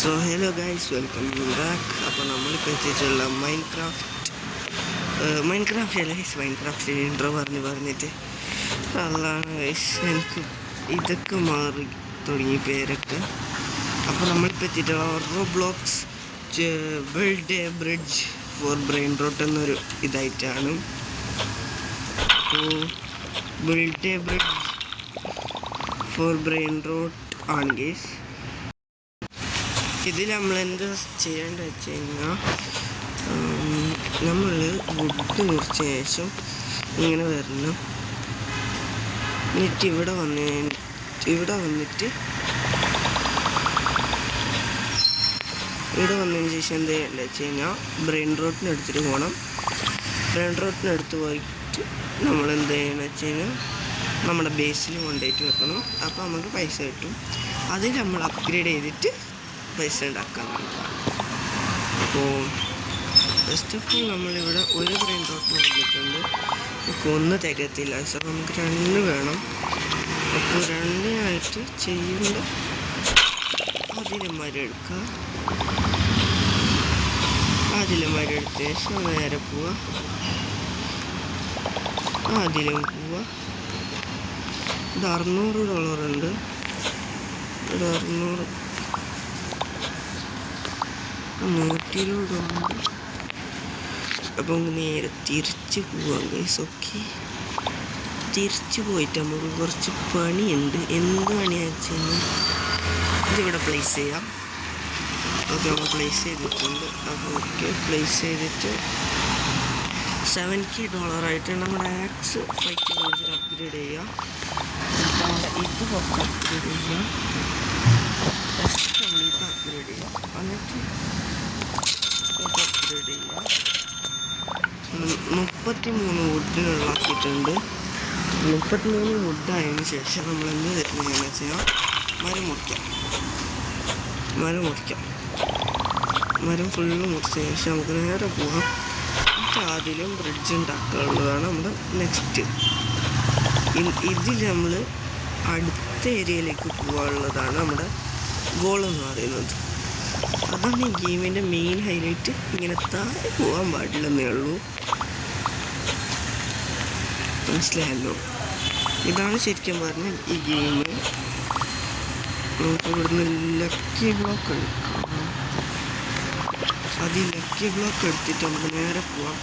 So hello guys, welcome back. അപ്പോൾ നമ്മളിപ്പോൾ എത്തിയിട്ടുള്ള മൈൻക്രാഫ്റ്റ് ഇൻട്രോ പറഞ്ഞിട്ട് അതാണ് ഗൈസ്. എനിക്ക് ഇതൊക്കെ മാറി തുടങ്ങി പേരൊക്കെ. അപ്പോൾ നമ്മളിപ്പോൾ എത്തിയിട്ടുള്ള Roblox build a bridge for brain rot എന്നൊരു ഇതായിട്ടാണ്. അപ്പോൾ build a bridge for brain rot ആണ് ഗൈസ്. ഇതിൽ നമ്മൾ എന്താ ചെയ്യേണ്ടത് വെച്ച് കഴിഞ്ഞാൽ, നമ്മൾ വുഡ് മുറിച്ച ശേഷം ഇങ്ങനെ വരണം. എന്നിട്ട് ഇവിടെ വന്നതിന് ശേഷം എന്താ ചെയ്യേണ്ടത് വെച്ച് കഴിഞ്ഞാൽ, ബ്രെയിൻ റോട്ടിന് എടുത്തിട്ട് പോകണം. ബ്രെയിൻ റോട്ടിന് എടുത്ത് പോയിട്ട് നമ്മൾ എന്ത് ചെയ്യണമെന്ന് വെച്ച് കഴിഞ്ഞാൽ നമ്മുടെ ബേസിൽ കൊണ്ടുപോയിട്ട് വെക്കണം. അപ്പോൾ നമുക്ക് പൈസ കിട്ടും. അതിൽ നമ്മൾ അപ്ഗ്രേഡ് ചെയ്തിട്ട് പൈസ ഉണ്ടാക്കാൻ വേണ്ടി. അപ്പോൾ ഫസ്റ്റ് ഓഫ് ഓൾ നമ്മളിവിടെ ഒരു ബ്രെയിൻ റോട്ട് വന്നിട്ടുണ്ട്. നമുക്ക് ഒന്ന് തികയത്തില്ല, സോ നമുക്ക് 2 വേണം. അപ്പോൾ 2 ചെയ്യുമ്പോൾ അതിലെ മരം എടുക്കുക. എടുത്ത ശേഷം നേരെ പോവുക, അതിലും പോവുക. ഇത് $600 ഉണ്ട്. ഇത് 600 100 അപ്പം നേരെ തിരിച്ച് പോവാം ഗൈസ്. ഓക്കെ, തിരിച്ച് പോയിട്ട് നമുക്ക് കുറച്ച് പണിയുണ്ട്. എന്ത് പണിയാണെന്ന് വെച്ച് കഴിഞ്ഞാൽ, ഇതിവിടെ പ്ലേസ് ചെയ്യാം. ഓക്കെ, നമ്മൾ പ്ലേസ് ചെയ്തിട്ടുണ്ട്. അപ്പോൾ ഓക്കെ, പ്ലേസ് ചെയ്തിട്ട് $7K നമ്മുടെ ആക്സ് ഫൈറ്റ് കുറച്ച് അപ്ഗ്രേഡ് ചെയ്യുക. ഇത് കുറച്ച് അപ്ഗ്രേഡ് ചെയ്യുക. ഇത് അപ്ഗ്രേഡ് ചെയ്യുക. എന്നിട്ട് അപ്ഗ്രേഡ് ചെയ്യുക. 33 വുഡുകളാക്കിയിട്ടുണ്ട്. 33 വുഡായതിനു ശേഷം നമ്മൾ എന്ത് ചെയ്യുകയെന്ന് വെച്ചാൽ, മരം ഫുള്ള് മുറിച്ച ശേഷം നമുക്ക് നേരെ പോകാം. അതിലും ബ്രിഡ്ജ് ഉണ്ടാക്കാനുള്ളതാണ് നമ്മുടെ നെക്സ്റ്റ്. ഇതിൽ നമ്മൾ അടുത്ത ഏരിയയിലേക്ക് പോകാനുള്ളതാണ് നമ്മുടെ ഗോളെന്ന് പറയുന്നത്. അതാണ് ഈ ഗെയിമിൻ്റെ മെയിൻ ഹൈലൈറ്റ്. ഇങ്ങനെ താഴെ പോകാൻ പാടില്ലെന്നേ ഉള്ളൂ, മനസ്സിലായല്ലോ? ഇതാണ് ശരിക്കും പറഞ്ഞാൽ ഈ ഗെയിം. നമുക്ക് ഇവിടുന്ന് ലക്കി ബ്ലോക്ക് എടുക്കാം. അത് ഈ ലക്കി ബ്ലോക്ക് എടുത്തിട്ട് നമുക്ക് നേരെ പോവാം.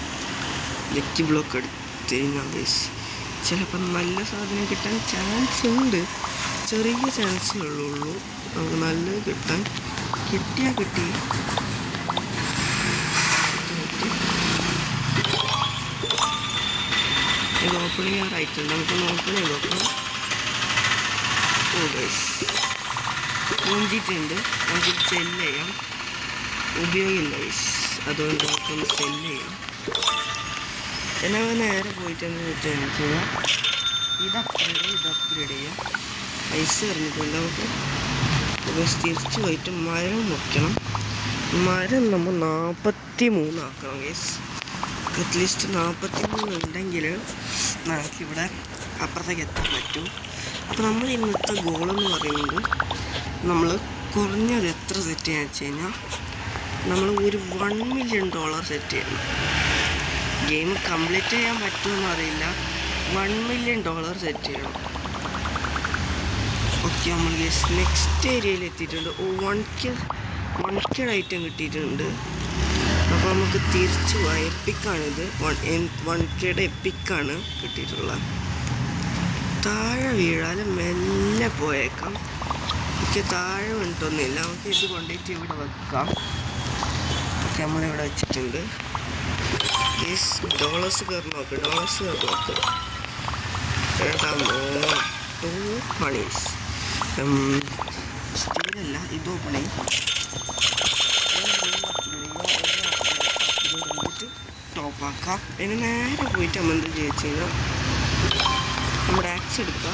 ലക്കി ബ്ലോക്ക് എടുത്ത് കഴിഞ്ഞാൽ ചിലപ്പോൾ നല്ല സാധനം കിട്ടാൻ ചാൻസ് ഉണ്ട്. ചെറിയ ചാൻസേ ഉള്ളൂ നമുക്ക് നല്ലത് കിട്ടാൻ. കിട്ടിയാൽ കിട്ടി. ഇത് ഓപ്പൺ ചെയ്യാറായിട്ടുണ്ട്. നമുക്കൊന്ന് ഓപ്പൺ ചെയ്ത് നോക്കാം. ഓ ഗൈസ്, പൂഞ്ചിട്ടുണ്ട്. നമുക്കിത് സെല്ല് ചെയ്യാം. ഉപയോഗമില്ല ഗൈസ്, അതുകൊണ്ട് നമുക്കൊന്ന് സെല്ല് ചെയ്യാം. എന്നാൽ നേരെ പോയിട്ടെന്ന് വെച്ചാൽ ഇത് അപ്ഗ്രേഡ് ചെയ്യാം. പൈസ എറിഞ്ഞിട്ടുണ്ട്. നമുക്ക് തിരിച്ച് പോയിട്ട് മരം മുറിക്കണം. മരം നമ്മൾ 43 ആക്കണം ഗൈസ്. അറ്റ്ലീസ്റ്റ് 43 ഉണ്ടെങ്കിൽ നമുക്കിവിടെ അപ്പുറത്തേക്ക് എത്താൻ പറ്റും. അപ്പോൾ നമ്മൾ ഇന്നത്തെ ഗോളെന്ന് പറയുന്നത്, നമ്മൾ കുറഞ്ഞത് എത്ര സെറ്റ് ചെയ്യാന്ന് വെച്ച് കഴിഞ്ഞാൽ, നമ്മൾ ഒരു $1 million സെറ്റ് ചെയ്യണം. ഗെയിം കംപ്ലീറ്റ് ചെയ്യാൻ പറ്റുമെന്ന് അറിയില്ല. $1 million സെറ്റ് ചെയ്യണം. ഓക്കെ, നമ്മൾ നെക്സ്റ്റ് ഏരിയയിൽ എത്തിയിട്ടുണ്ട്. 1K ഐറ്റം കിട്ടിയിട്ടുണ്ട്. അപ്പോൾ നമുക്ക് തിരിച്ചു പോകാം. എപ്പിക്കാണിത്. 1K എപ്പിക്കാണ് കിട്ടിയിട്ടുള്ളത്. താഴെ വീഴാലും മെല്ലെ പോയേക്കാം. ഓക്കെ, താഴെ വീണിട്ടൊന്നുമില്ല. നമുക്ക് ഇത് കൊണ്ടിട്ട് ഇവിടെ വെക്കാം. ഓക്കെ, നമ്മളിവിടെ വെച്ചിട്ടുണ്ട്. ഡോളേഴ്സ് കയറി നോക്ക്. മണീസ് സ്റ്റീലല്ല, ഇത് ഓപ്പൺ ചെയ്യും. ടോപ്പാക്കാം. അതിന് നേരെ പോയിട്ട് നമ്മൾ എന്ത് ചോദിച്ചു കഴിഞ്ഞാൽ, നമ്മുടെ ആക്സ് എടുക്കുക.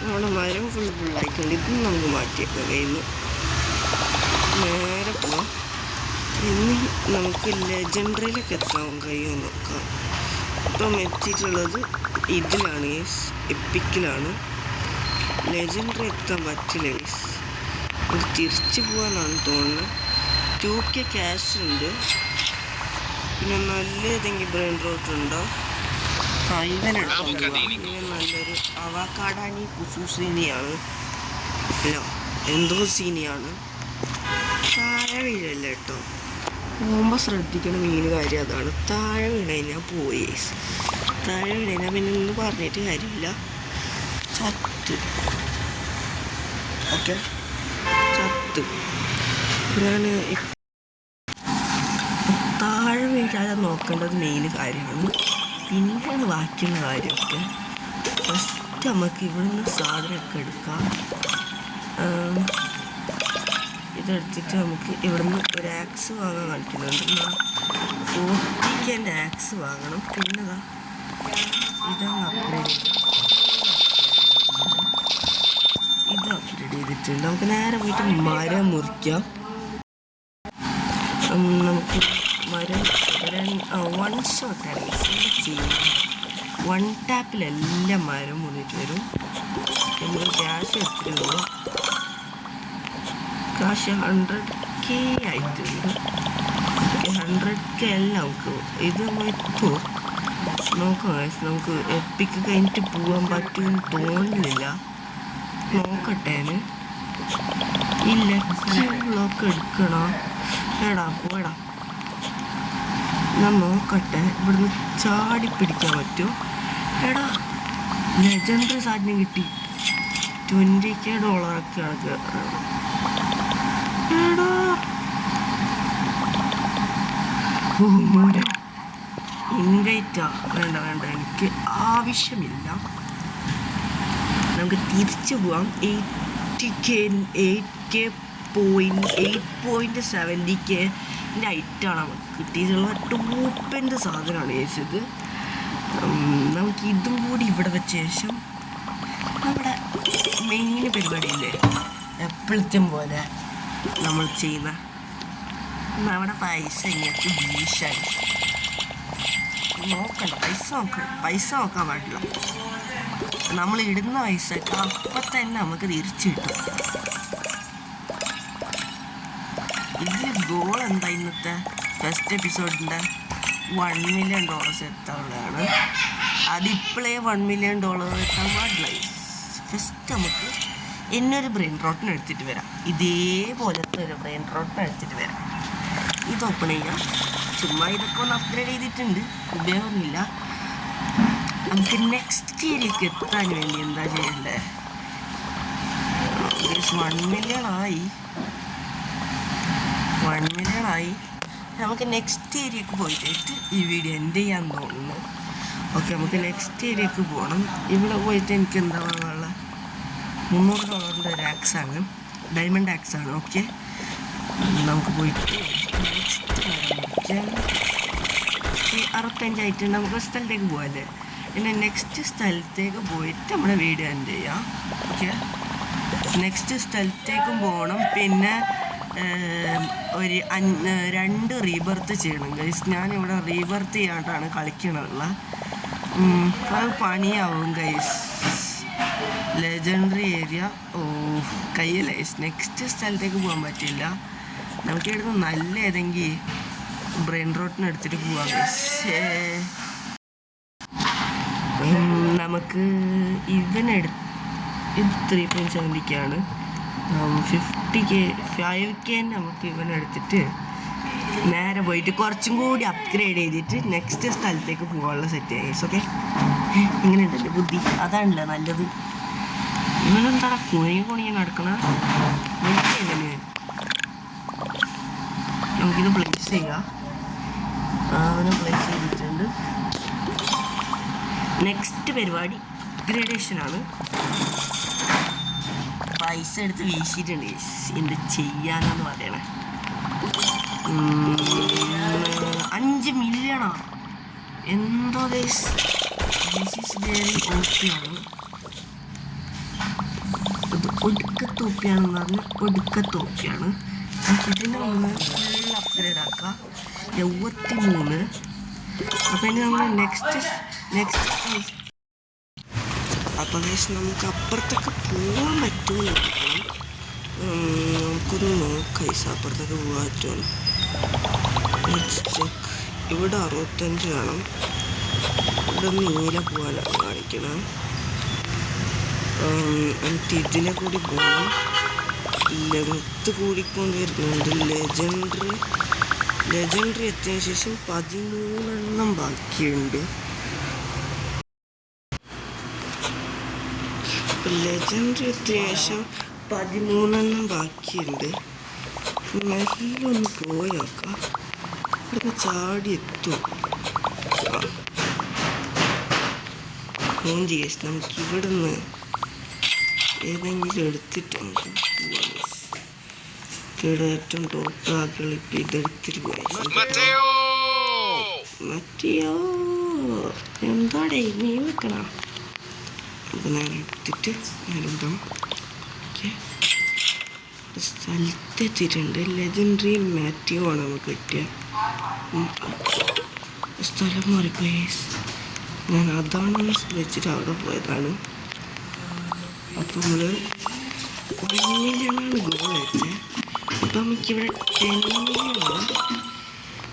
നമ്മുടെ മരം ഫുള്ളായിട്ടുണ്ട്. ഇതും നമുക്ക് മാറ്റിയേക്കാം കയ്യിൽ നിന്ന്. നേരെ പോവാം. ഇനി നമുക്ക് ലെജൻഡറിയിലേക്ക് എത്താൻ കഴിയുമെന്ന് നോക്കാം. ഇപ്പം എത്തിയിട്ടുള്ളത് ഇതിലാണ്, എപ്പിക്കിലാണ്. ലെജൻഡറി എത്താൻ പറ്റില്ല ഗൈസ്. ഇത് തിരിച്ചു പോകാനാണ് തോന്നുന്നത്. 2K ക്യാഷ് ഉണ്ട്. പിന്നെ നല്ല ഏതെങ്കിലും ബ്രെയിൻ റോട്ട് ഉണ്ടോ? ഇവനെടുക്കാം. ഇവൻ നല്ലൊരു അവക്കാഡാനി കുസൂസീനിയാണ്. അല്ലോ എന്തോ സീനിയാണ്. താഴെ വീഴല്ല കേട്ടോ. പോകുമ്പോൾ ശ്രദ്ധിക്കണ മെയിൻ കാര്യം അതാണ്. താഴെ വീണതിനാൽ പോയി. താഴെ വീണതിനാൽ പിന്നെ ഒന്നും പറഞ്ഞിട്ട് കാര്യമില്ല. ചത്ത്. ഓക്കെ ചത്ത്. ഞാൻ താഴെ വീഴാതെ നോക്കേണ്ടത് മെയിൻ കാര്യമാണ്. പിന്നെയാണ് ബാക്കിയുള്ള കാര്യമൊക്കെ. ഫസ്റ്റ് നമുക്ക് ഇവിടുന്ന് സാധനമൊക്കെ എടുക്കാം. ഇതെടുത്തിട്ട് നമുക്ക് ഇവിടുന്ന് ഒരു ആക്സ് വാങ്ങാൻ കാണിക്കുന്നുണ്ട്. 40K ആക്സ് വാങ്ങണം. പിന്നെതാ ഇതാണ് അപ്ഗ്രേഡ് ചെയ്തത്. ഇത് അപ്ഗ്രേഡ് ചെയ്തിട്ടുണ്ട്. നമുക്ക് നേരെ പോയിട്ട് മരം മുറിക്കാം. നമുക്ക് മരം 1 ഷോട്ടാണ് ചെയ്യുന്നത്. 1 ടാപ്പിലെല്ലാം മരം മുറിയിട്ട് വരും. നമ്മൾ ക്യാഷ് എടുത്തിട്ട് പോകും. കാശ് 100K ആയിട്ടുണ്ട്. 100K എല്ലാം നമുക്ക് ഇത് എത്തുമോ നോക്കാം. നമുക്ക് എപ്പിക്ക് കഴിഞ്ഞിട്ട് പോകാൻ പറ്റുമെന്ന് തോന്നുന്നില്ല. നോക്കട്ടെ. ഇല്ല ബ്ലോക്ക് എടുക്കണോ? പോടാ ഞാൻ നോക്കട്ടെ. ഇവിടുന്ന് ചാടി പിടിക്കാൻ പറ്റുമോ? ലെജൻഡറി സാധനം കിട്ടി. 20K ഡോളറൊക്കെയാണ്. ഇൻവൈറ്റാ വേണ്ട എനിക്ക് ആവശ്യമില്ല. നമുക്ക് തിരിച്ചു പോവാം. 8.70K ഐറ്റാണ് നമുക്ക് കിട്ടിയിട്ടുള്ള ടോപ്പിൻ്റെ സാധനമാണ് ചേച്ചത്. നമുക്ക് ഇതും കൂടി ഇവിടെ വെച്ച ശേഷം നമ്മുടെ മെയിൻ പരിപാടിയില്ലേ എപ്പോഴത്തും പോലെ നമ്മൾ ചെയ്യുന്ന നമ്മുടെ പൈസ ഇങ്ങോട്ട് വീശായി നോക്കണ്ട. പൈസ നോക്കാൻ പാടില്ല. നമ്മൾ ഇടുന്ന പൈസ അപ്പം തന്നെ നമുക്ക് തിരിച്ചു കിട്ടും. ഇതിൽ ഗോൾ എന്താ ഇന്നത്തെ ഫസ്റ്റ് എപ്പിസോഡിൻ്റെ $1 million എത്താനുള്ളതാണ്. അതിപ്പോഴേ $1 million എത്താൻ പാടില്ല. ഫസ്റ്റ് നമുക്ക് എന്നൊരു ബ്രെയിൻ റോട്ടിന് എടുത്തിട്ട് വരാം. ഇതേപോലത്തെ ഒരു ബ്രെയിൻ റോട്ടിന് എടുത്തിട്ട് വരാം. ഇത് ഓപ്പൺ ചെയ്യാം. ചുമ്മാ ഇതൊക്കെ ഒന്ന് അപ്ഗ്രേഡ് ചെയ്തിട്ടുണ്ട്. ഉപയോഗമില്ല. നമുക്ക് നെക്സ്റ്റ് ഏരിയക്ക് എത്താൻ വേണ്ടി എന്താ ചെയ്യണ്ടേ? 1 million ആയി. നമുക്ക് നെക്സ്റ്റ് ഏരിയക്ക് പോയിട്ട് ഈ വീഡിയോ എൻഡ് ചെയ്യാൻ തോന്നുന്നു. ഓക്കെ നമുക്ക് നെക്സ്റ്റ് ഏരിയക്ക് പോകണം. ഇവിടെ പോയിട്ട് എനിക്ക് എന്താ വാങ്ങാനുള്ള $300 ഒരു ആക്സാണ്. ഡയമണ്ട് ആക്സാണ്. ഓക്കെ നമുക്ക് പോയിട്ട് നെക്സ്റ്റ് 65 ആയിട്ടുണ്ട്. നമുക്ക് സ്ഥലത്തേക്ക് പോകാമല്ലേ? പിന്നെ നെക്സ്റ്റ് സ്ഥലത്തേക്ക് പോയിട്ട് നമ്മുടെ വീഡിയോ എൻഡ് ചെയ്യാം. ഓക്കെ നെക്സ്റ്റ് സ്ഥലത്തേക്കും പോകണം. പിന്നെ ഒരു 2 റീബർത്ത് ചെയ്യണം ഗൈസ്. ഞാനിവിടെ റീബർത്ത് ചെയ്യാണ്ടാണ് കളിക്കണതുള്ള. അത് പണിയാവും ഗൈസ്. ലെജൻഡറി ഏരിയ കയ്യിലെ നെക്സ്റ്റ് സ്ഥലത്തേക്ക് പോകാൻ പറ്റില്ല. നമുക്ക് ഇവിടുന്ന് നല്ല ഏതെങ്കിലും ബ്രെയിൻ റോട്ടിന് എടുത്തിട്ട് പോവാം ഗൈസ്. നമുക്ക് ഇത് 3.70K ആണ്. 5K നമുക്ക് ഇവനെടുത്തിട്ട് നേരെ പോയിട്ട് കുറച്ചും കൂടി അപ്ഗ്രേഡ് ചെയ്തിട്ട് നെക്സ്റ്റ് സ്ഥലത്തേക്ക് പോകാനുള്ള സെറ്റ് ആയി. ഓക്കെ ഇങ്ങനെ ഉണ്ടല്ലോ ബുദ്ധി. അതാണല്ലോ നല്ലത്. ഇവനെന്താ കുണിയെ നടക്കണ? എങ്ങനെ നമുക്കിത് പ്ലേസ് ചെയ്യാം. അവനെ പ്ലേസ് ചെയ്തിട്ടുണ്ട്. നെക്സ്റ്റ് പരിപാടി അപ്ഗ്രേഡേഷനാണ്. പൈസ എടുത്ത് വീശിയിട്ടുണ്ട്. എന്ത് ചെയ്യാനാന്ന് പറയണേ? 5 million എന്തോ ദിസ് ഈസ് വെരി ഓക്കെയാണ്. ഇത് ഒടുക്കത്തോപ്പിയാണെന്ന് പറഞ്ഞാൽ ഒടുക്കത്തോപ്പിയാണ്. നമുക്ക് ഇതിൻ്റെ ഒന്ന് ഫുൾ അപ്ഗ്രേഡ് ആക്കാം. 73. അപ്പം ഇനി നമ്മൾ നെക്സ്റ്റ് അപ്പോൾ ഗൈസ് നമുക്ക് അപ്പുറത്തൊക്കെ പോകാൻ പറ്റുമോ നോക്കണം. നമുക്കൊന്ന് നോക്കാം ഗൈസ് അപ്പുറത്തൊക്കെ പോകാൻ പറ്റുമോ. ഇവിടെ 65 വേണം. ഇവിടെ നീല പോകാനാണ് കാണിക്കണം. എന്നിട്ട് ഇതിനെ കൂടി പോകണം. ലെങ്ത്ത് കൂടിക്കൊണ്ട് വരുന്നുണ്ട്. ലെജൻഡറി എത്തിയതിനു ശേഷം 13 ബാക്കിയുണ്ട്. ലെജൻഡറി എത്തിയ ശേഷം 13 ബാക്കിയുണ്ട്. മെല്ലെ ഒന്ന് പോയേക്കാം. ഇവിടുന്ന് ചാടി എത്തും. നമുക്ക് ഇവിടുന്ന് ഏതെങ്കിലും എടുത്തിട്ട് നമുക്ക് ഇവിടെ ഏറ്റവും ടോപ്പ് ആക്കുള്ള ഇപ്പം ഇതെടുത്തിട്ട് പോയി. മറ്റോ എന്താടേ നീ വെക്കണം. അപ്പം ഞാൻ എടുത്തിട്ട് ഞാനിടാം. ഓക്കെ, സ്ഥലത്തെത്തിയിട്ടുണ്ട്. ലെജൻഡറി മാറ്റിയോ ആണ് നമുക്ക് കിട്ടിയ സ്ഥലം മാറിപ്പോയി. ഞാൻ അതാണെന്ന് വെച്ചിട്ട് അവിടെ പോയതാണ്. അപ്പോൾ നമ്മൾ 1 മില്യണാണ് ഗോൾ വെച്ചത്. അപ്പം നമുക്കിവിടെ 10 മില്യണാണ്.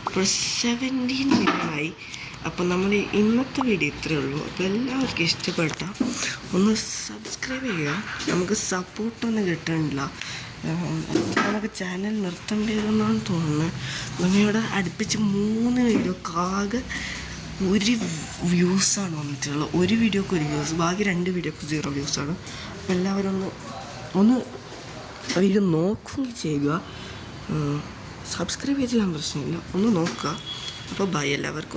ഇപ്പോൾ 17 മില്യണായി. അപ്പം നമ്മൾ ഇന്നത്തെ വീഡിയോ ഇത്രയേ ഉള്ളൂ. അപ്പോൾ എല്ലാവർക്കും ഇഷ്ടപ്പെട്ട ഒന്ന് സബ്സ്ക്രൈബ് ചെയ്യുക. നമുക്ക് സപ്പോർട്ടൊന്നും കിട്ടണില്ല. നമുക്ക് ചാനൽ നിർത്തേണ്ടി വരുമെന്നാണ് തോന്നുന്നത്. നമ്മളിവിടെ അടുപ്പിച്ച് 3 വീഡിയോക്ക് ആകെ 1 വ്യൂസാണ് വന്നിട്ടുള്ളത്. 1 വീഡിയോക്ക് 1 വ്യൂസ്, ബാക്കി 2 വീഡിയോക്ക് 0 വ്യൂസാണ്. അപ്പോൾ എല്ലാവരും ഒന്ന് വീഡിയോ നോക്കുകയും ചെയ്യുക. സബ്സ്ക്രൈബ് ചെയ്തില്ല പ്രശ്നമില്ല, ഒന്ന് നോക്കുക. അപ്പോൾ ബൈ എല്ലാവർക്കും.